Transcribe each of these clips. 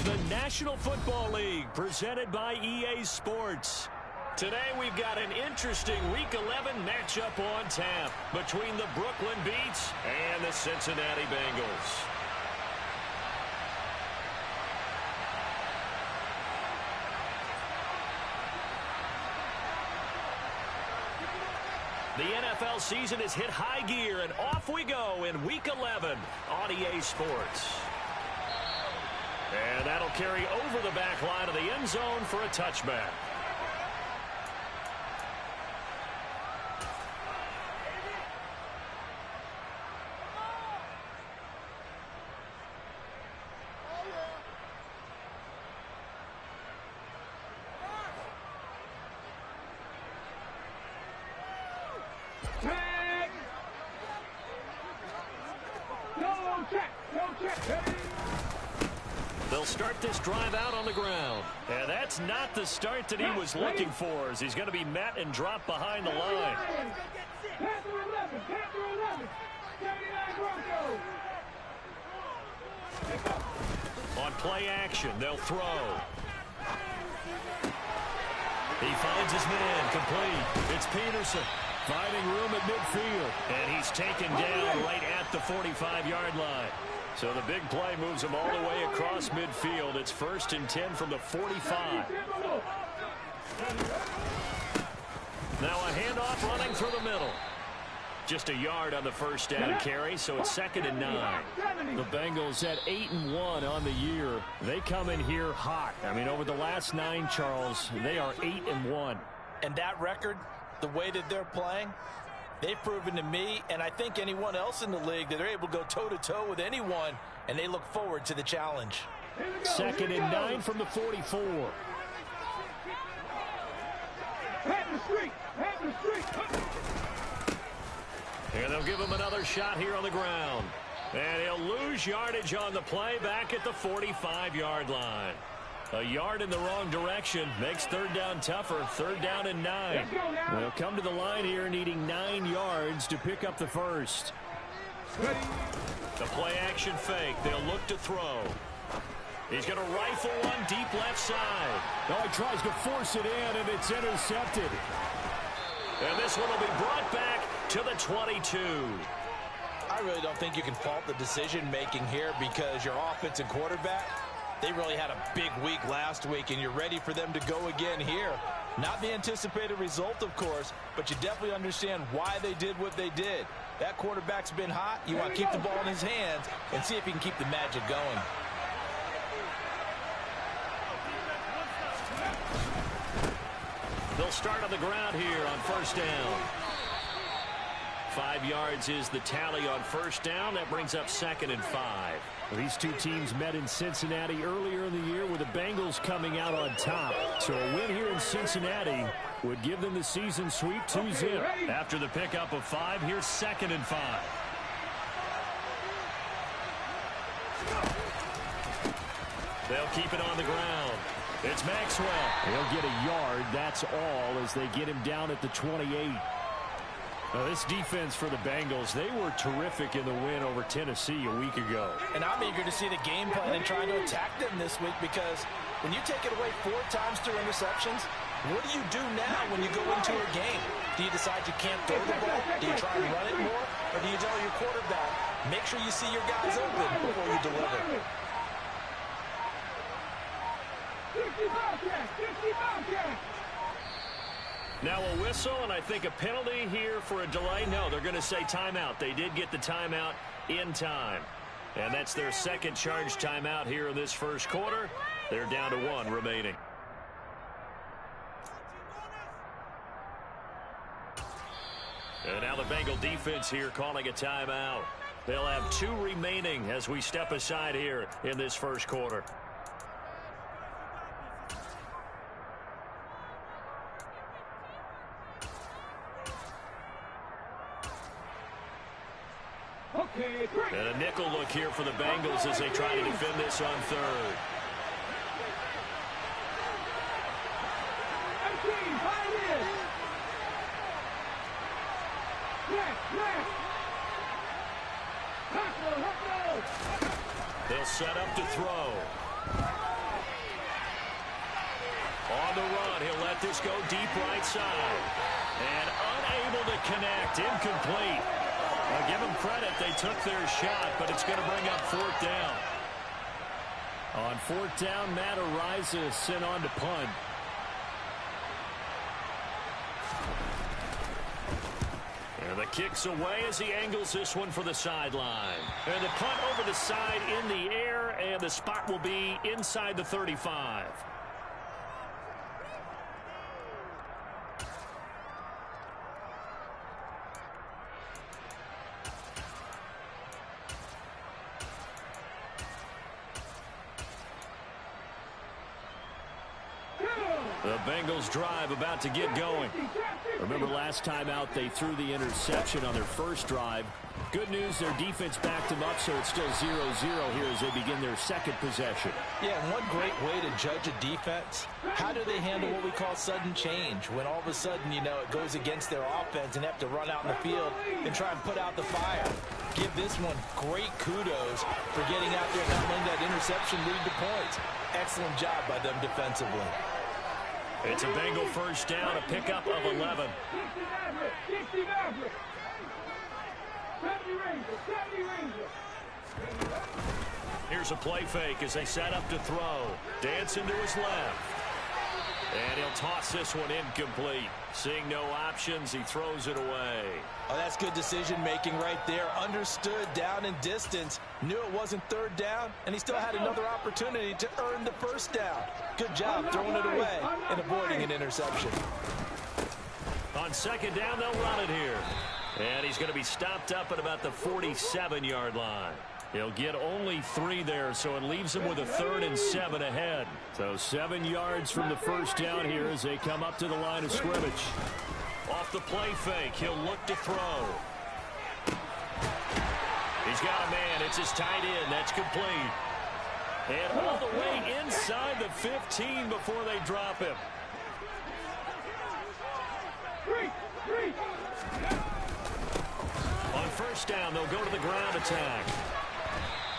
the National Football League, presented by EA Sports. Today we've got an interesting Week 11 matchup on tap between the Brooklyn Beats and the Cincinnati Bengals. The NFL season has hit high gear, and off we go in Week 11 on EA Sports. And that'll carry over the back line of the end zone for a touchback. They'll start this drive out on the ground. And that's not the start that he was looking for, as he's going to be met and dropped behind the line. On play action, they'll throw. He finds his man, complete. It's Peterson, finding room at midfield. And he's taken down right at the 45-yard line. So the big play moves him all the way across midfield. It's 1st and 10 from the 45. Now a handoff running through the middle. Just a yard on the first down carry, so it's 2nd and 9. The Bengals at 8-1 on the year. They come in here hot. I mean, over the last 9, Charles, they are 8-1. And that record, the way that they're playing, they've proven to me, and I think anyone else in the league, that they're able to go toe-to-toe with anyone, and they look forward to the challenge. 2nd and 9 from the 44. And they'll give him another shot here on the ground. And he'll lose yardage on the play back at the 45-yard line. A yard in the wrong direction makes 3rd down tougher. 3rd down and 9. They'll come to the line here needing 9 yards to pick up the first. The play action fake. They'll look to throw. He's going to rifle one deep left side. Oh, he tries to force it in, and it's intercepted. And this one will be brought back to the 22. I really don't think you can fault the decision-making here, because your offense and quarterback, they really had a big week last week, and you're ready for them to go again here. Not the anticipated result, of course, but you definitely understand why they did what they did. That quarterback's been hot. You want to keep the ball in his hands and see if he can keep the magic going. They'll start on the ground here on 1st down. 5 yards is the tally on 1st down. That brings up 2nd and 5. These two teams met in Cincinnati earlier in the year, with the Bengals coming out on top. So a win here in Cincinnati would give them the season sweep 2-0. After the pickup of 5, here's 2nd and 5. They'll keep it on the ground. It's Maxwell. He'll get a yard. That's all, as they get him down at the 28. Now, this defense for the Bengals, they were terrific in the win over Tennessee a week ago. And I'm eager to see the game plan and trying to attack them this week, because when you take it away 4 times through interceptions, what do you do now when you go into a game? Do you decide you can't throw the ball? Do you try and run it more? Or do you tell your quarterback, make sure you see your guys open before you deliver? 55 catch. Now a whistle, and I think a penalty here for a delay. No, they're going to say timeout. They did get the timeout in time. And that's their 2nd charge timeout here in this 1st quarter. They're down to 1 remaining. And now the Bengal defense here calling a timeout. They'll have 2 remaining as we step aside here in this 1st quarter. And a nickel look here for the Bengals as they try to defend this on 3rd. They'll set up to throw. Bengals go deep right side. And unable to connect. Incomplete. I'll give them credit. They took their shot, but it's going to bring up fourth down. On fourth down, Matt Araiza sent on to punt. And the kick's away as he angles this one for the sideline. And the punt over the side in the air, and the spot will be inside the 35. The Bengals drive about to get going. Remember last time out they threw the interception on their first drive. Good news, their defense backed them up, so it's still 0-0 here as they begin their second possession. Yeah, and one great way to judge a defense, how do they handle what we call sudden change? When all of a sudden, you know, it goes against their offense and have to run out in the field and try and put out the fire. Give this one great kudos for getting out there and not letting that interception lead to points. Excellent job by them defensively. It's a Bengal first down, a pickup of 11. Here's a play fake as they set up to throw. Dancing to his left. And he'll toss this one incomplete. Seeing no options, he throws it away. Oh, that's good decision-making right there. Understood down and distance. Knew it wasn't third down, and he still had another opportunity to earn the first down. Good job throwing it away and avoiding an interception. On second down, they'll run it here. And he's going to be stopped up at about the 47-yard line. He'll get only 3 there, so it leaves him with a 3rd and 7 ahead. So 7 yards from the first down here as they come up to the line of scrimmage. Off the play fake, he'll look to throw. He's got a man. It's his tight end. That's complete. And all the way inside the 15 before they drop him. On first down, they'll go to the ground attack.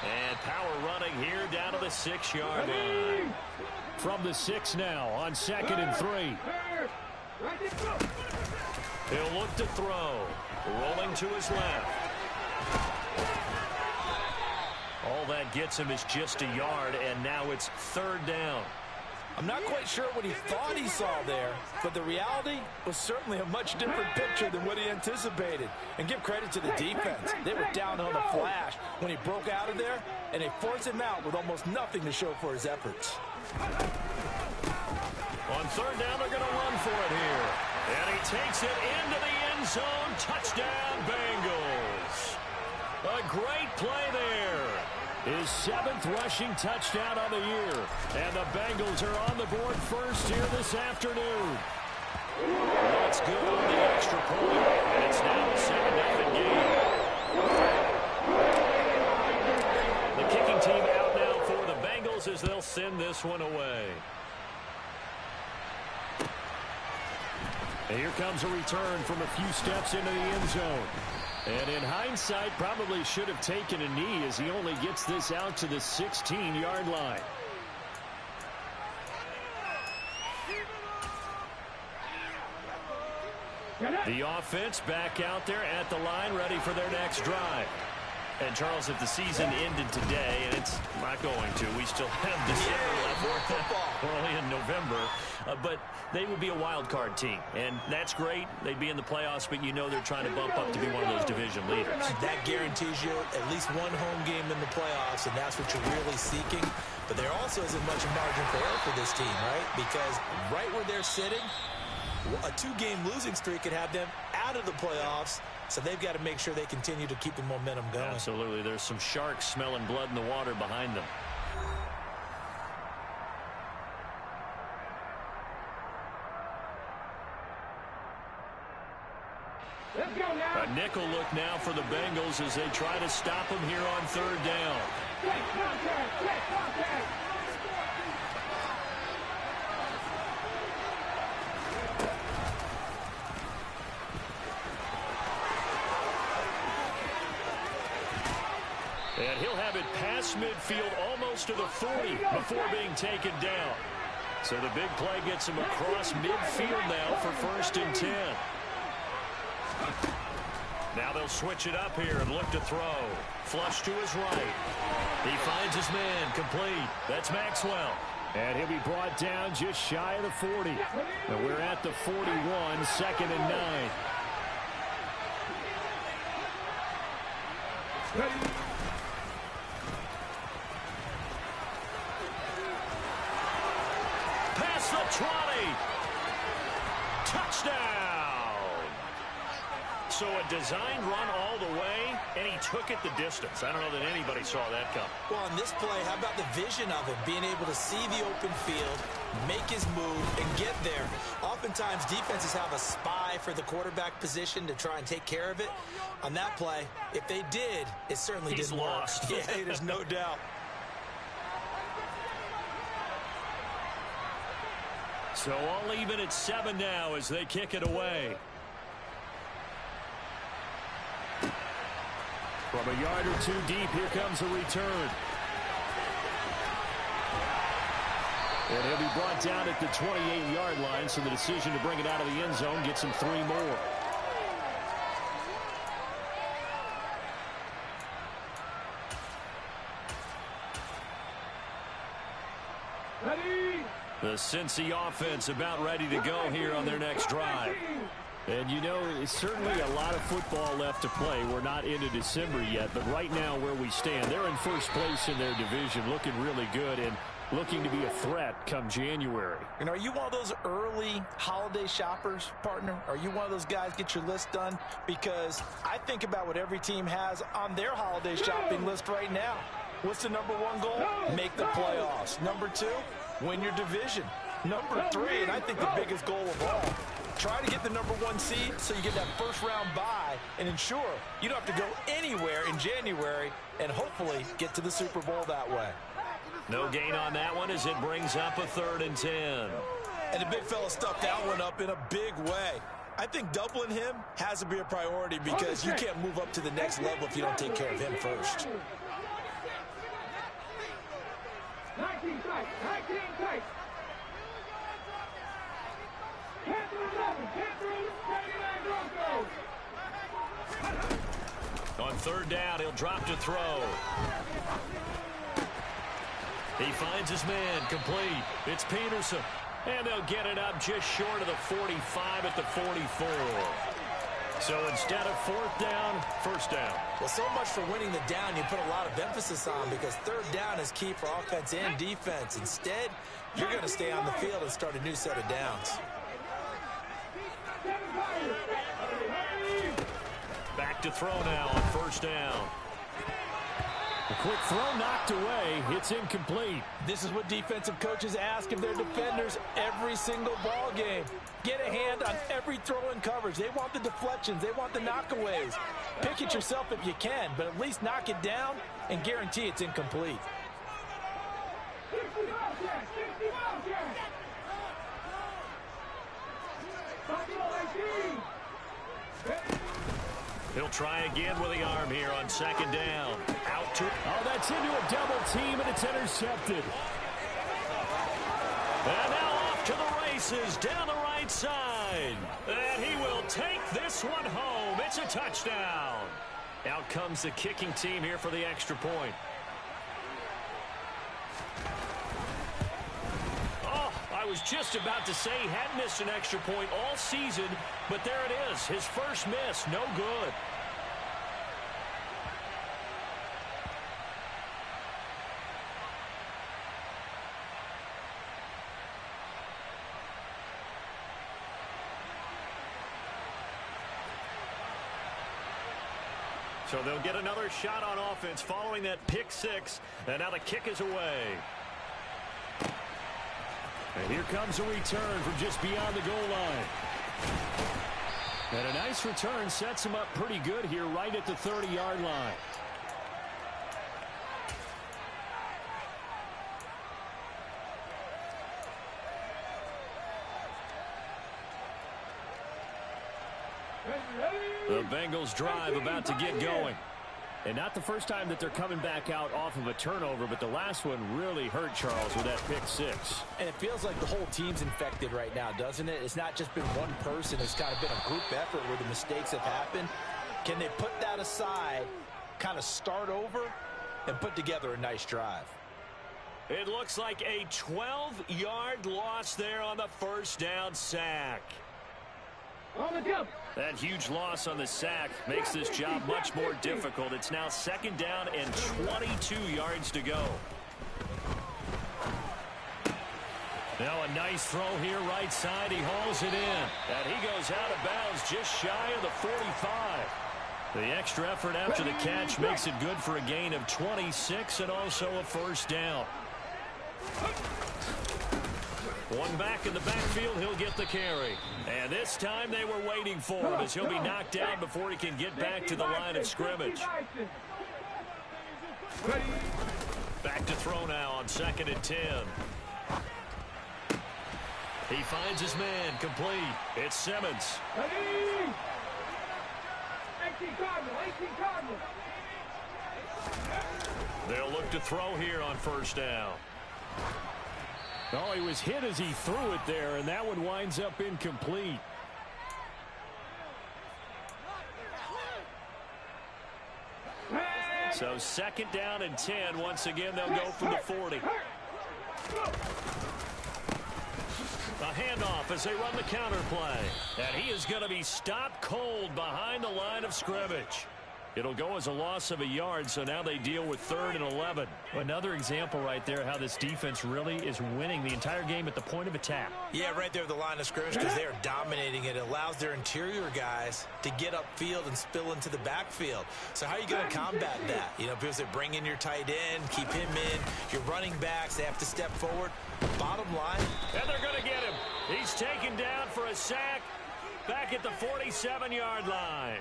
And power running here down to the 6-yard line. From the 6 now on 2nd and 3. He'll look to throw. Rolling to his left. All that gets him is just a yard, and now it's 3rd down. I'm not quite sure what he thought he saw there, but the reality was certainly a much different picture than what he anticipated. And give credit to the defense. They were down on the flash when he broke out of there, and they forced him out with almost nothing to show for his efforts. On 3rd down, they're going to run for it here. And he takes it into the end zone. Touchdown, Bengals. A great play there. His 7th rushing touchdown on the year. And the Bengals are on the board first here this afternoon. That's good on the extra point. And it's now a 7-0 game. The kicking team out now for the Bengals as they'll send this one away. And here comes a return from a few steps into the end zone. And in hindsight, probably should have taken a knee as he only gets this out to the 16-yard line. The offense back out there at the line, ready for their next drive. And, Charles, if the season ended today, and it's not going to, we still have December left. We're only in November. But they would be a wild card team. And that's great. They'd be in the playoffs, but you know they're trying to bump up to be one of those division leaders. That guarantees you at least one home game in the playoffs, and that's what you're really seeking. But there also isn't much margin for error for this team, right? Because right where they're sitting, a 2-game losing streak could have them out of the playoffs. So they've got to make sure they continue to keep the momentum going. Absolutely. There's some sharks smelling blood in the water behind them. Let's go now. A nickel look now for the Bengals as they try to stop him here on 3rd down. Check contact. Check contact. And he'll have it past midfield almost to the 40 before being taken down. So the big play gets him across midfield now for 1st and 10. Now they'll switch it up here and look to throw. Flush to his right. He finds his man complete. That's Maxwell. And he'll be brought down just shy of the 40. And we're at the 41, 2nd and 9. Ready. Past the 20. Touchdown. So a designed run all the way, and he took it the distance. I don't know that anybody saw that come. Well, on this play, how about the vision of him, being able to see the open field, make his move, and get there. Oftentimes, defenses have a spy for the quarterback position to try and take care of it. On that play, if they did, it certainly didn't work. Yeah, there's no doubt. So all even at 7 now as they kick it away. From a yard or 2 deep, here comes a return. And he'll be brought down at the 28-yard line, so the decision to bring it out of the end zone gets him 3 more. Ready. The Cincy offense about ready to go here on their next drive. And, you know, it's certainly a lot of football left to play. We're not into December yet, but right now where we stand, they're in first place in their division, looking really good and looking to be a threat come January. And are you one of those early holiday shoppers, partner? Are you one of those guys get your list done? Because I think about what every team has on their holiday shopping list right now. What's the #1 goal? Make the playoffs. #2, win your division. #3, and I think the biggest goal of all, try to get the #1 seed so you get that first-round bye and ensure you don't have to go anywhere in January and hopefully get to the Super Bowl that way. No gain on that one as it brings up a 3rd and 10. And the big fella stuffed that one up in a big way. I think doubling him has to be a priority because you can't move up to the next level if you don't take care of him first. 19 tight. 19 tight. Can't through nothing. Can't through. 79 Broncos. On 3rd down, he'll drop to throw. He finds his man complete. It's Peterson. And they'll get it up just short of the 45 at the 44. So instead of 4th down, 1st down. Well, so much for winning the down you put a lot of emphasis on because 3rd down is key for offense and defense. Instead, you're going to stay on the field and start a new set of downs. Back to throw now on 1st down. A quick throw knocked away. It's incomplete. This is what defensive coaches ask of their defenders every single ball game. Get a hand on every throw in coverage. They want the deflections. They want the knockaways. Pick it yourself if you can, but at least knock it down and guarantee it's incomplete. 60 Wildcats. 60 Wildcats. He'll try again with the arm here on 2nd down. Out to... Oh, that's into a double team, and it's intercepted. And now off to the races down the right side. And he will take this one home. It's a touchdown. Out comes the kicking team here for the extra point. Oh, I was just about to say he had missed an extra point all season, but there it is. His first miss, no good. So they'll get another shot on offense following that pick 6. And now the kick is away. And here comes a return from just beyond the goal line. And a nice return sets him up pretty good here right at the 30-yard line. The Bengals drive about to get going. And not the first time that they're coming back out off of a turnover, but the last one really hurt Charles with that pick six. And it feels like the whole team's infected right now, doesn't it? It's not just been one person. It's kind of been a group effort where the mistakes have happened. Can they put that aside, kind of start over, and put together a nice drive? It looks like a 12-yard loss there on the first down sack. On the jump. That huge loss on the sack makes this job much more difficult. It's now second down and 22 yards to go. Now a nice throw here right side. He hauls it in. And he goes out of bounds just shy of the 45. The extra effort after the catch makes it good for a gain of 26 and also a first down. One back in the backfield, he'll get the carry. And this time they were waiting for him as he'll be knocked down before he can get back to the line of scrimmage. Back to throw now on 2nd and 10. He finds his man, complete. It's Simmons. 18 Cardinal, 18 Cardinal. They'll look to throw here on first down. Oh, he was hit as he threw it there, and that one winds up incomplete. So 2nd down and 10. Once again, they'll go from the 40. A handoff as they run the counter play. And he is going to be stopped cold behind the line of scrimmage. It'll go as a loss of a yard, so now they deal with 3rd and 11. Another example right there how this defense really is winning the entire game at the point of attack. Yeah, right there at the line of scrimmage because they are dominating it. It allows their interior guys to get upfield and spill into the backfield. So how are you going to combat that? You know, because they bring in your tight end, keep him in. Your running backs, they have to step forward. Bottom line. And they're going to get him. He's taken down for a sack back at the 47-yard line.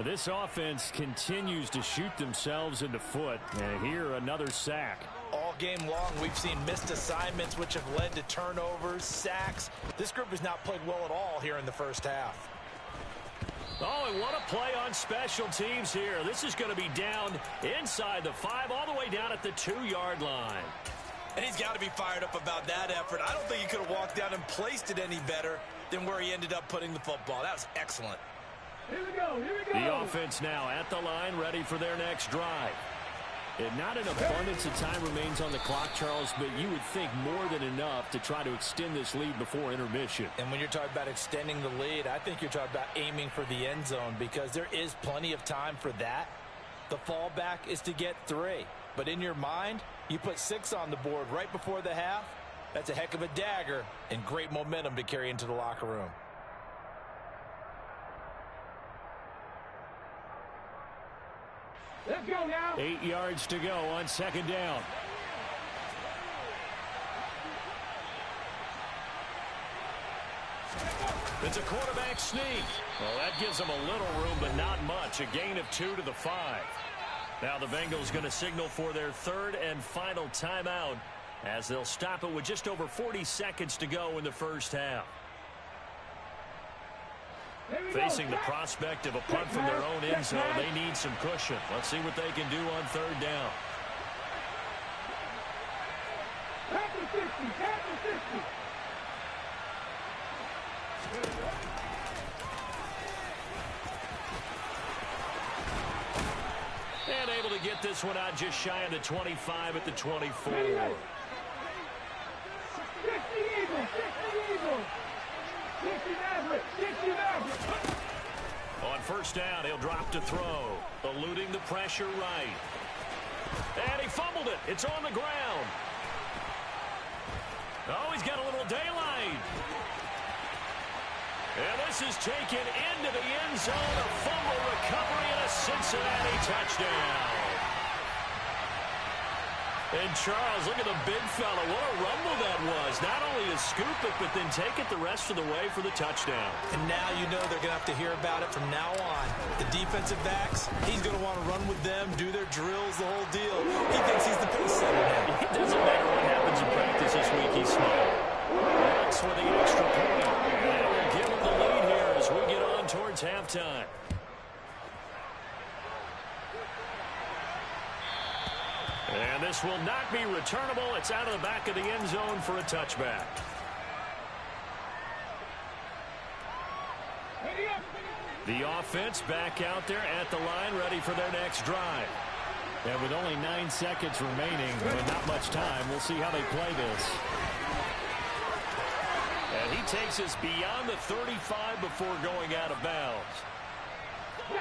This offense continues to shoot themselves in the foot. And here, another sack. All game long, we've seen missed assignments, which have led to turnovers, sacks. This group has not played well at all here in the first half. Oh, and what a play on special teams here. This is going to be down inside the 5, all the way down at the 2-yard line. And he's got to be fired up about that effort. I don't think he could have walked down and placed it any better than where he ended up putting the football. That was excellent. Here we go, here we go. The offense now at the line, ready for their next drive. And not an abundance of time remains on the clock, Charles, but you would think more than enough to try to extend this lead before intermission. And when you're talking about extending the lead, I think you're talking about aiming for the end zone because there is plenty of time for that. The fallback is to get 3. But in your mind, you put 6 on the board right before the half. That's a heck of a dagger and great momentum to carry into the locker room. Let's go now. 8 yards to go on 2nd down. It's a quarterback sneak. Well, that gives them a little room, but not much. A gain of 2 to the 5. Now the Bengals going to signal for their 3rd and final timeout as they'll stop it with just over 40 seconds to go in the first half. Facing the prospect of a punt from their own end zone, they need some cushion. Let's see what they can do on 3rd down. Tap the 50, tap the 50. And able to get this one out just shy of the 25 at the 24. 50 Eagles, 50 Eagles. 60 Maverick, 60 Maverick. On first down, he'll drop to throw. Eluding the pressure right. And he fumbled it. It's on the ground. Oh, he's got a little daylight. And this is taken into the end zone. A fumble recovery and a Cincinnati touchdown. And Charles, look at the big fella. What a rumble that was. Not only to scoop it, but then take it the rest of the way for the touchdown. And now you know they're going to have to hear about it from now on. The defensive backs, he's going to want to run with them, do their drills, the whole deal. He thinks he's the pace setter now. It doesn't matter what happens in practice this week. He's smart. That's for the extra point. And we'll give him the lead here as we get on towards halftime. And this will not be returnable. It's out of the back of the end zone for a touchback. The offense back out there at the line, ready for their next drive. And with only 9 seconds remaining, but not much time, we'll see how they play this. And he takes us beyond the 35 before going out of bounds.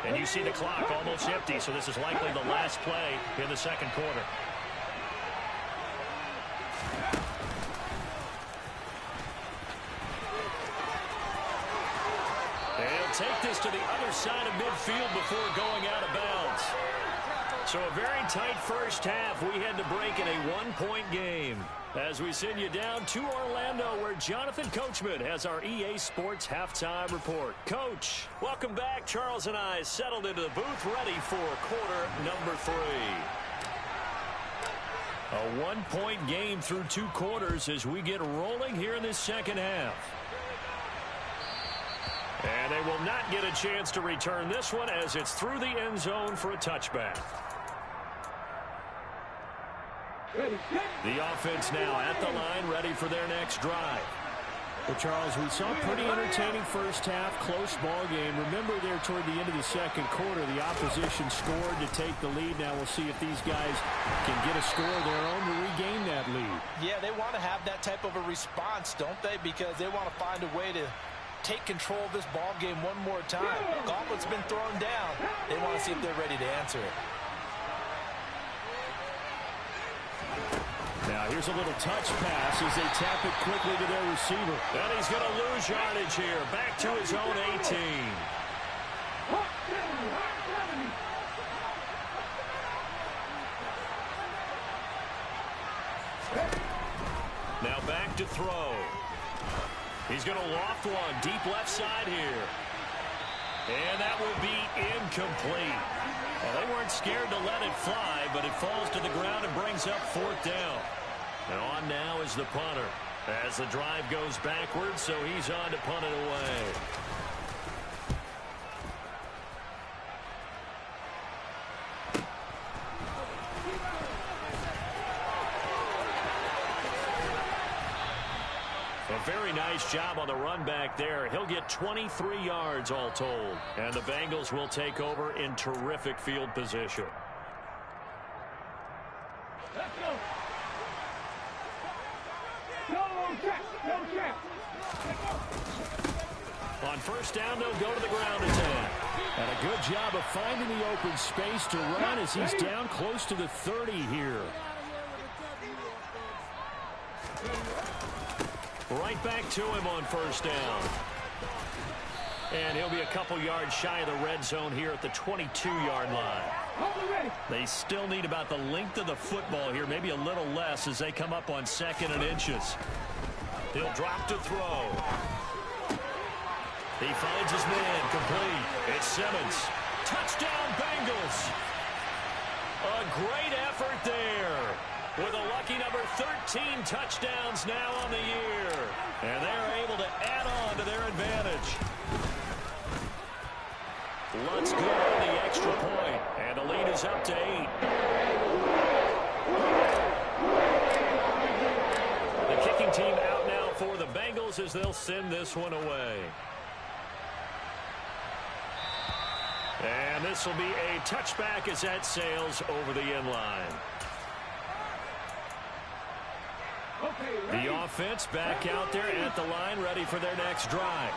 And you see the clock almost empty, so this is likely the last play in the second quarter. And he'll take this to the other side of midfield before going out of bounds. So a very tight first half. We had to break in a one-point game. As we send you down to Orlando, where Jonathan Coachman has our EA Sports halftime report. Coach, welcome back. Charles and I settled into the booth, ready for quarter number 3. A one-point game through 2 quarters as we get rolling here in this second half. And they will not get a chance to return this one as it's through the end zone for a touchback. The offense now at the line, ready for their next drive. Well, Charles, we saw a pretty entertaining first half, close ball game. Remember there toward the end of the second quarter, the opposition scored to take the lead. Now we'll see if these guys can get a score of their own to regain that lead. Yeah, they want to have that type of a response, don't they? Because they want to find a way to take control of this ball game one more time. Gauntlet's been thrown down. They want to see if they're ready to answer it. Now here's a little touch pass as they tap it quickly to their receiver. And he's going to lose yardage here. Back to his own 18. Now back to throw. He's going to loft one deep left side here. And that will be incomplete. Well, they weren't scared to let it fly, but it falls to the ground and brings up 4th down. And on now is the punter as the drive goes backwards, so he's on to punt it away. A very nice job on the run back there. He'll get 23 yards all told. And the Bengals will take over in terrific field position. Let's go. Go, check. Go, check. On first down, they'll go to the ground attack. And a good job of finding the open space to run as he's down close to the 30 here. Right back to him on first down. And he'll be a couple yards shy of the red zone here at the 22-yard line. They still need about the length of the football here, maybe a little less as they come up on 2nd and inches. He'll drop to throw. He finds his man complete. It's Simmons. Touchdown, Bengals. A great effort there. With a lucky number 13 touchdowns now on the year. And they're able to add on to their advantage. Let's go on the extra point. And the lead is up to 8. The kicking team out now for the Bengals as they'll send this one away. And this will be a touchback as that sails over the end line. The offense back out there at the line, ready for their next drive.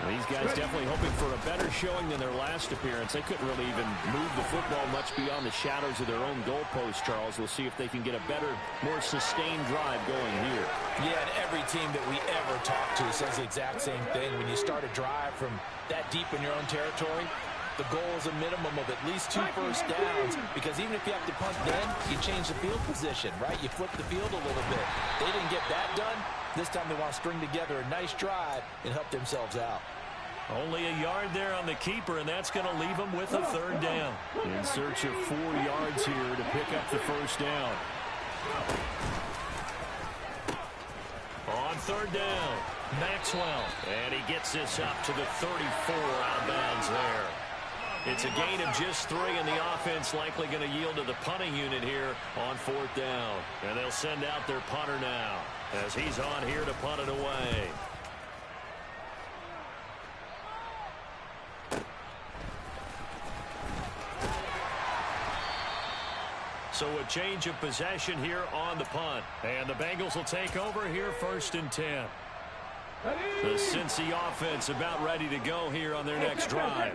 These guys definitely hoping for a better showing than their last appearance. They couldn't really even move the football much beyond the shadows of their own goalpost, Charles. We'll see if they can get a better, more sustained drive going here. Yeah, and every team that we ever talk to says the exact same thing. When you start a drive from that deep in your own territory, the goal is a minimum of at least 2 first downs, because even if you have to punt then, you change the field position, right? You flip the field a little bit. They didn't get that done. This time they want to string together a nice drive and help themselves out. Only a yard there on the keeper, and that's going to leave them with a 3rd down. In search of 4 yards here to pick up the first down. On 3rd down, Maxwell. And he gets this up to the 34 out of bounds there. It's a gain of just 3, and the offense likely going to yield to the punting unit here on 4th down. And they'll send out their punter now as he's on here to punt it away. So a change of possession here on the punt. And the Bengals will take over here 1st and 10. The Cincy offense about ready to go here on their next drive.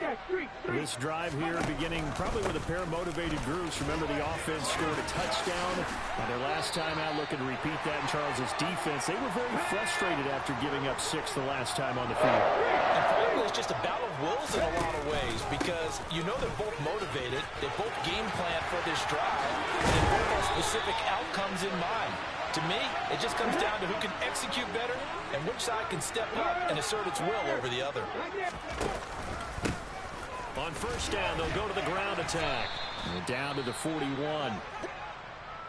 This drive here beginning probably with a pair of motivated groups. Remember, the offense scored a touchdown. And their last time out, looking to repeat that in Charles' defense. They were very frustrated after giving up 6 the last time on the field. And frankly, it's just a battle of wills in a lot of ways because you know they're both motivated. They both game plan for this drive. And they both have specific outcomes in mind. To me, it just comes down to who can execute better and which side can step up and assert its will over the other. On 1st down, they'll go to the ground attack. And down to the 41.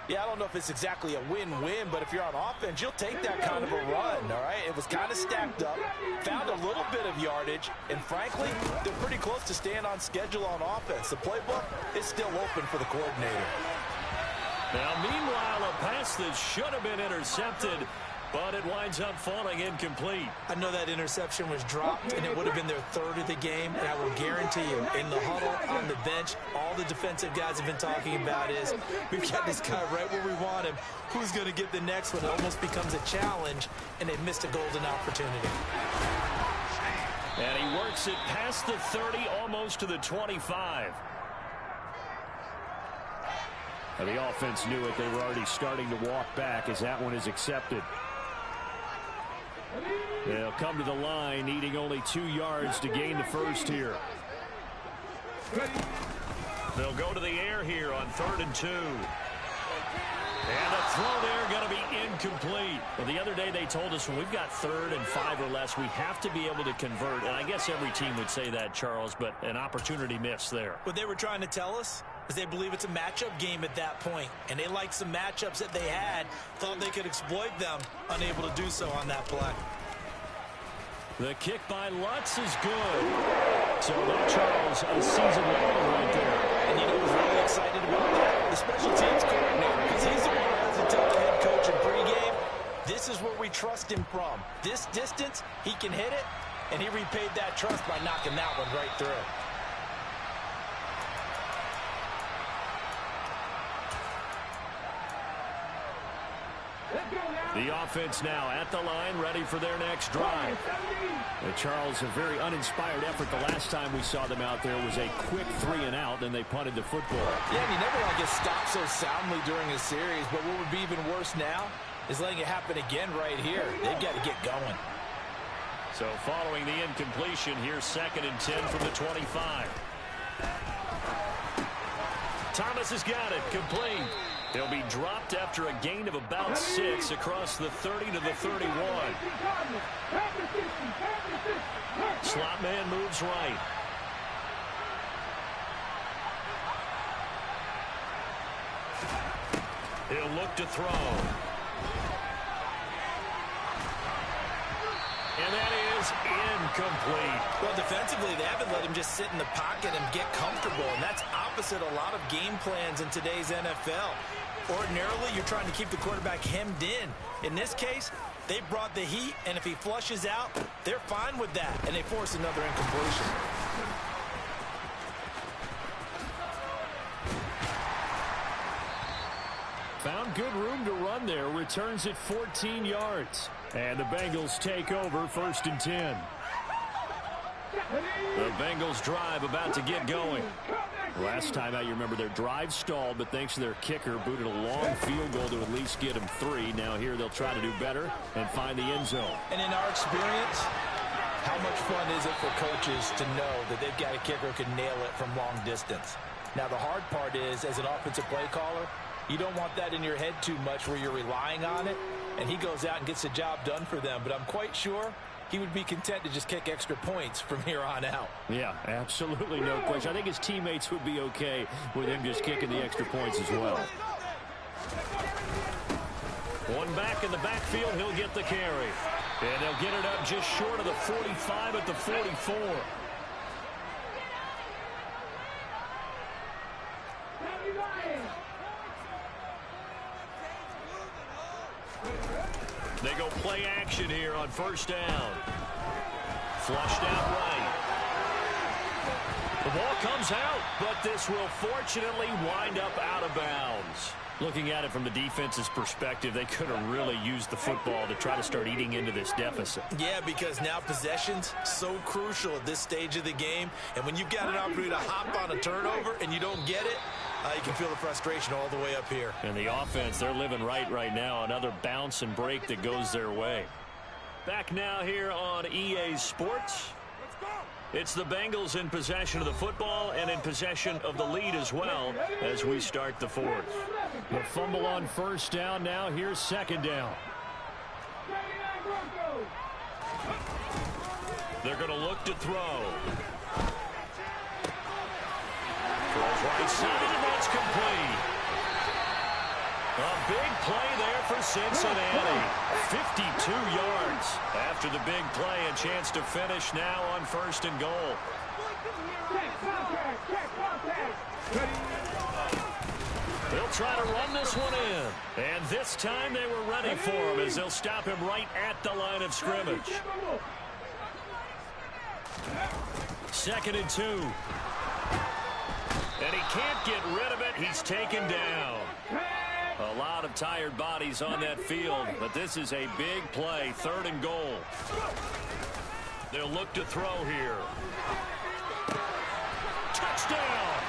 Yeah, I don't know if it's exactly a win-win, but if you're on offense, you'll take that kind of a run, all right? It was kind of stacked up, found a little bit of yardage, and frankly, they're pretty close to staying on schedule on offense. The playbook is still open for the coordinator. Now, meanwhile, a pass that should have been intercepted, but it winds up falling incomplete. I know that interception was dropped, and it would have been their 3rd of the game, and I will guarantee you, in the huddle, on the bench, all the defensive guys have been talking about is, we've got this guy right where we want him. Who's going to get the next one? It almost becomes a challenge, and they've missed a golden opportunity. And he works it past the 30, almost to the 25. The offense knew it. They were already starting to walk back as that one is accepted. They'll come to the line, needing only 2 yards to gain the first here. They'll go to the air here on 3rd and 2. And the throw there going to be incomplete. Well, the other day they told us when we've got 3rd and 5 or less, we have to be able to convert. And I guess every team would say that, Charles, but an opportunity missed there. What they were trying to tell us is they believe it's a matchup game at that point. And they liked some matchups that they had, thought they could exploit them, unable to do so on that play. The kick by Lutz is good. So that, Charles, a season long right there. And you know who's really excited about that? The special teams coordinator, because he's the one who has to tell the head coach in pregame, this is where we trust him from. This distance, he can hit it, and he repaid that trust by knocking that one right through. The offense now at the line, ready for their next drive. Charles, a very uninspired effort. The last time we saw them out there was a quick 3 and out, then they punted the football. Yeah, and you never want to get stopped so soundly during a series, but what would be even worse now is letting it happen again right here. They've got to get going. So following the incompletion, here's 2nd and 10 from the 25. Thomas has got it, complete. He'll be dropped after a gain of about 6 across the 30 to the 31. Slot man moves right. He'll look to throw. And that is incomplete. Well, defensively, they haven't let him just sit in the pocket and get comfortable, and that's opposite a lot of game plans in today's NFL. Ordinarily, you're trying to keep the quarterback hemmed in. In this case, they brought the heat, and if he flushes out, they're fine with that, and they force another incompletion. Found good room to run there. Returns it 14 yards. And the Bengals take over 1st and 10. The Bengals drive about to get going. Last time out, you remember their drive stalled, but thanks to their kicker, booted a long field goal to at least get them 3. Now here they'll try to do better and find the end zone. And in our experience, how much fun is it for coaches to know that they've got a kicker who can nail it from long distance? Now the hard part is, as an offensive play caller, you don't want that in your head too much where you're relying on it, and he goes out and gets the job done for them. But I'm quite sure he would be content to just kick extra points from here on out. Yeah, absolutely no question. I think his teammates would be okay with him just kicking the extra points as well. One back in the backfield, he'll get the carry. And they'll get it up just short of the 45 at the 44. They go play action here on first down. Flushed out right. The ball comes out, but this will fortunately wind up out of bounds. Looking at it from the defense's perspective, they could have really used the football to try to start eating into this deficit. Yeah, because now possession's so crucial at this stage of the game. And when you've got an opportunity to hop on a turnover and you don't get it, you can feel the frustration all the way up here. And the offense, they're living right now. Another bounce and break that goes their way. Back now here on EA Sports. It's the Bengals in possession of the football and in possession of the lead as well as we start the fourth. The fumble on first down now. Here's second down. They're going to look to throw. Throws right side, and that's complete. A big play there for Cincinnati. 52 yards after the big play. A chance to finish now on first and goal. They'll try to run this one in. And this time they were ready for him as they'll stop him right at the line of scrimmage. 2nd and 2. And he can't get rid of it. He's taken down. A lot of tired bodies on that field, but this is a big play. 3rd and goal. They'll look to throw here. Touchdown!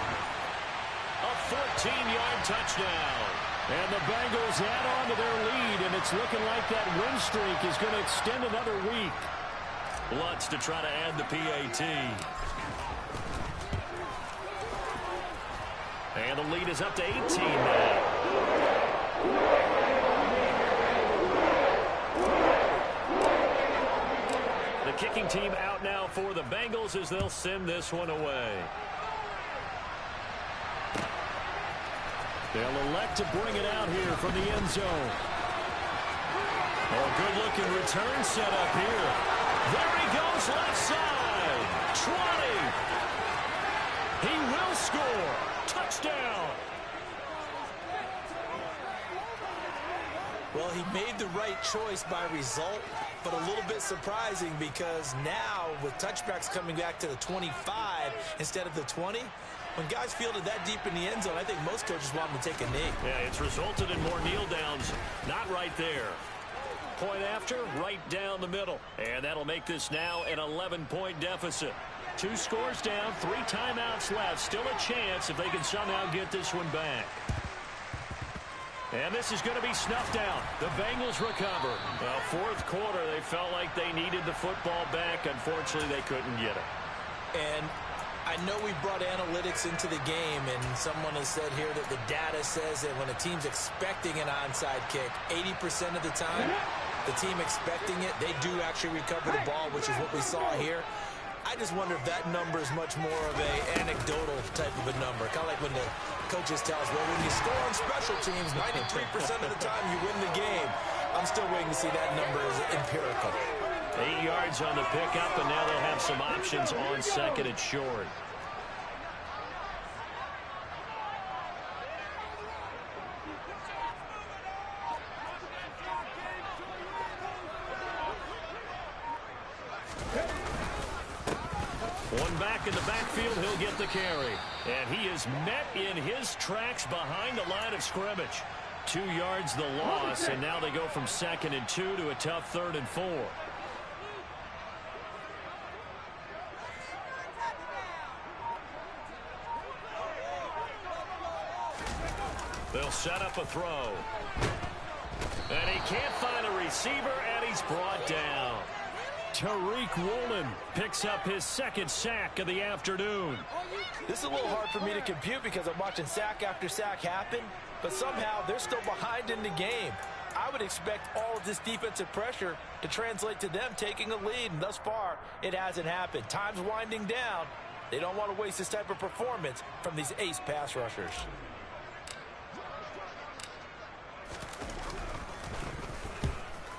A 14-yard touchdown. And the Bengals add on to their lead, and it's looking like that win streak is going to extend another week. Lutz to try to add the PAT. And the lead is up to 18 now. The kicking team out now for the Bengals as they'll send this one away. They'll elect to bring it out here from the end zone. Oh, good-looking return set up here. There he goes left side. 20. He will score. Touchdown. Well, he made the right choice by result, but a little bit surprising because now with touchbacks coming back to the 25 instead of the 20, when guys fielded that deep in the end zone, I think most coaches want them to take a knee. Yeah, it's resulted in more kneel downs. Not right there. Point after, right down the middle. And that'll make this now an 11-point deficit. 2 scores down, 3 timeouts left. Still a chance if they can somehow get this one back. And this is going to be snuffed out. The Bengals recover. Well, 4th quarter, they felt like they needed the football back. Unfortunately, they couldn't get it. And I know we brought analytics into the game, and someone has said here that the data says that when a team's expecting an onside kick, 80% of the time, the team expecting it, they do actually recover the ball, which is what we saw here. I just wonder if that number is much more of a anecdotal type of a number. Kind of like when the coaches tell us, well, when you score on special teams, 93% of the time you win the game. I'm still waiting to see that number as empirical. 8 yards on the pickup, and now they'll have some options on 2nd and short. One back in the backfield, he'll get the carry. And he is met in his tracks behind the line of scrimmage. 2 yards the loss, and now they go from 2nd and 2 to a tough 3rd and 4. They'll set up a throw. And he can't find a receiver, and he's brought down. Tariq Woolen picks up his 2nd sack of the afternoon. This is a little hard for me to compute because I'm watching sack after sack happen, but somehow they're still behind in the game. I would expect all of this defensive pressure to translate to them taking a lead, and thus far, it hasn't happened. Time's winding down. They don't want to waste this type of performance from these ace pass rushers.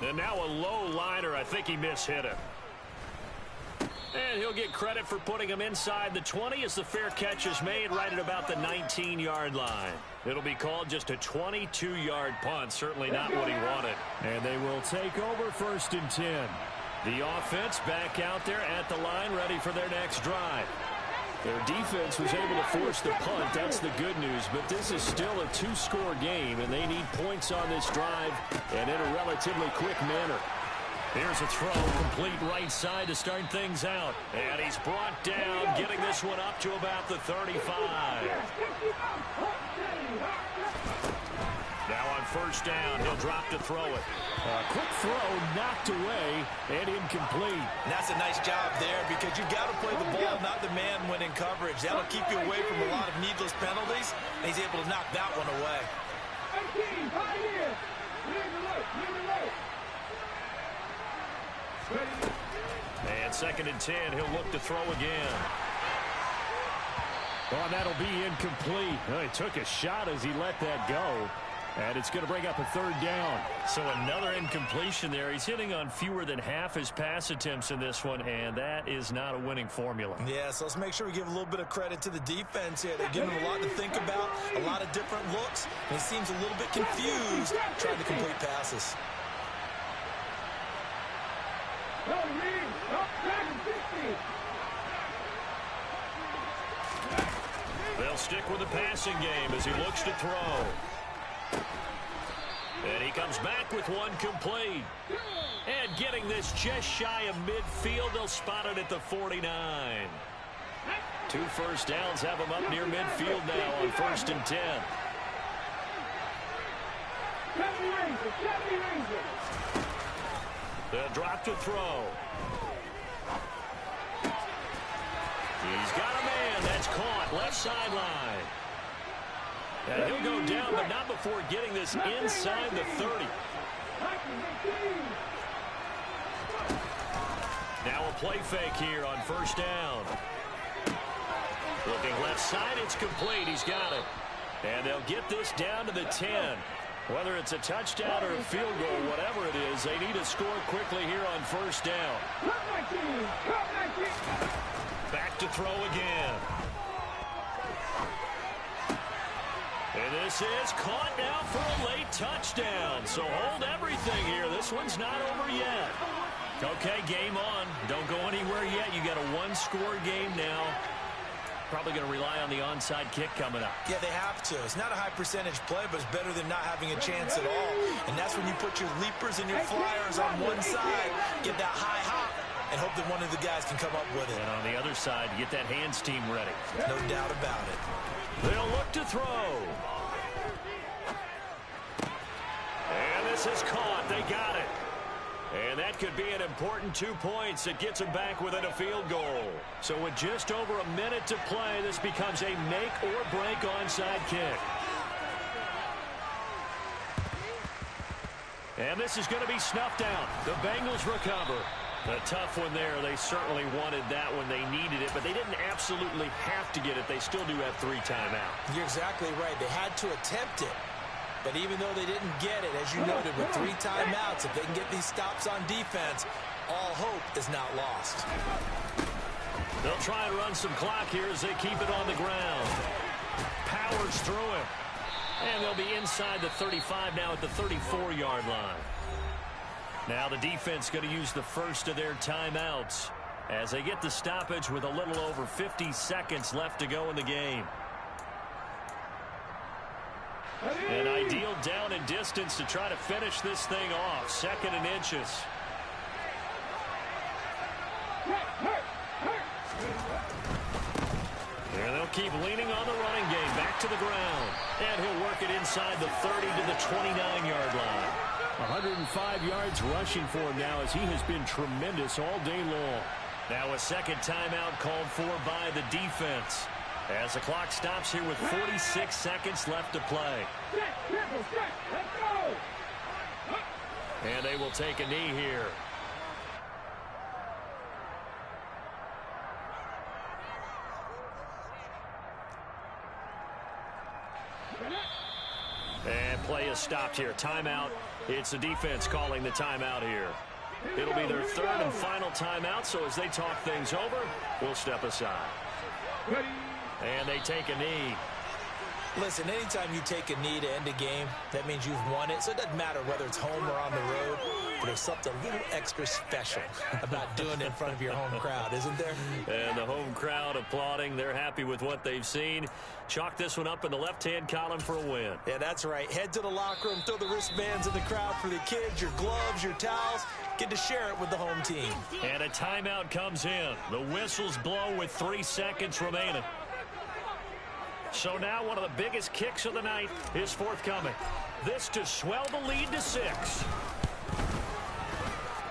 And now a low liner. I think he mishit it. And he'll get credit for putting him inside the 20 as the fair catch is made right at about the 19-yard line. It'll be called just a 22-yard punt. Certainly not what he wanted. And they will take over 1st and 10. The offense back out there at the line, ready for their next drive. Their defense was able to force the punt. That's the good news. But this is still a 2-score game, and they need points on this drive and in a relatively quick manner. Here's a throw, complete right side to start things out. And he's brought down, getting this one up to about the 35. Now on 1st down, he'll drop to throw it. A quick throw knocked away and incomplete. And that's a nice job there because you've got to play the ball, not the man when in coverage. That'll keep you away from a lot of needless penalties, and he's able to knock that one away. And 2nd and 10, he'll look to throw again. Oh, that'll be incomplete. Well, he took a shot as he let that go. And it's going to bring up a 3rd down. So another incompletion there. He's hitting on fewer than half his pass attempts in this one, and that is not a winning formula. Yeah, so let's make sure we give a little bit of credit to the defense here. They're giving him a lot to think about, a lot of different looks, and he seems a little bit confused trying to complete passes. They'll stick with the passing game as he looks to throw. And he comes back with one complete. And getting this just shy of midfield, they'll spot it at the 49. 2 first downs have him up near midfield now on 1st and 10. They'll drop to throw. He's got a man. That's caught. Left sideline. And he'll go down, but not before getting this inside the 30. Now a play fake here on 1st down. Looking left side, it's complete. He's got it. And they'll get this down to the 10. Whether it's a touchdown or a field goal, whatever it is, they need to score quickly here on 1st down. Back to throw again. And this is caught now for a late touchdown. So hold everything here. This one's not over yet. Okay, game on. Don't go anywhere yet. You got a 1-score game now. Probably going to rely on the onside kick coming up. Yeah, they have to. It's not a high percentage play, but it's better than not having a chance at all. And that's when you put your leapers and your flyers on one side, get that high hop, and hope that one of the guys can come up with it. And on the other side, get that hands team ready. No doubt about it. They'll look to throw. And this is caught. They got it. And that could be an important 2 points. It gets them back within a field goal. So with just over a minute to play, this becomes a make-or-break onside kick. And this is going to be snuffed out. The Bengals recover. A tough one there. They certainly wanted that when they needed it, but they didn't absolutely have to get it. They still do have 3 timeouts. You're exactly right. They had to attempt it. But even though they didn't get it, as you noted, with 3 timeouts, if they can get these stops on defense, all hope is not lost. They'll try and run some clock here as they keep it on the ground. Powers through him. And they'll be inside the 35 now at the 34-yard line. Now the defense going to use the first of their timeouts as they get the stoppage with a little over 50 seconds left to go in the game. An ideal down and distance to try to finish this thing off. 2nd and inches. And they'll keep leaning on the running game. Back to the ground. And he'll work it inside the 30 to the 29-yard line. 105 yards rushing for him now as he has been tremendous all day long. Now a second timeout called for by the defense. As the clock stops here with 46 seconds left to play. And they will take a knee here. And play is stopped here. Timeout. It's the defense calling the timeout here. It'll be their third and final timeout, so as they talk things over, we'll step aside. And they take a knee. Listen, anytime you take a knee to end a game, that means you've won it. So it doesn't matter whether it's home or on the road. But there's something a little extra special about doing it in front of your home crowd, isn't there? And the home crowd applauding. They're happy with what they've seen. Chalk this one up in the left-hand column for a win. Yeah, that's right. Head to the locker room, throw the wristbands in the crowd for the kids, your gloves, your towels. Get to share it with the home team. And a timeout comes in. The whistles blow with 3 seconds remaining. So now one of the biggest kicks of the night is forthcoming. This to swell the lead to 6.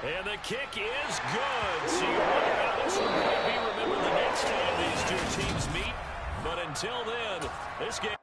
And the kick is good. So you wonder how this one might be remembered the next time these two teams meet. But until then, this game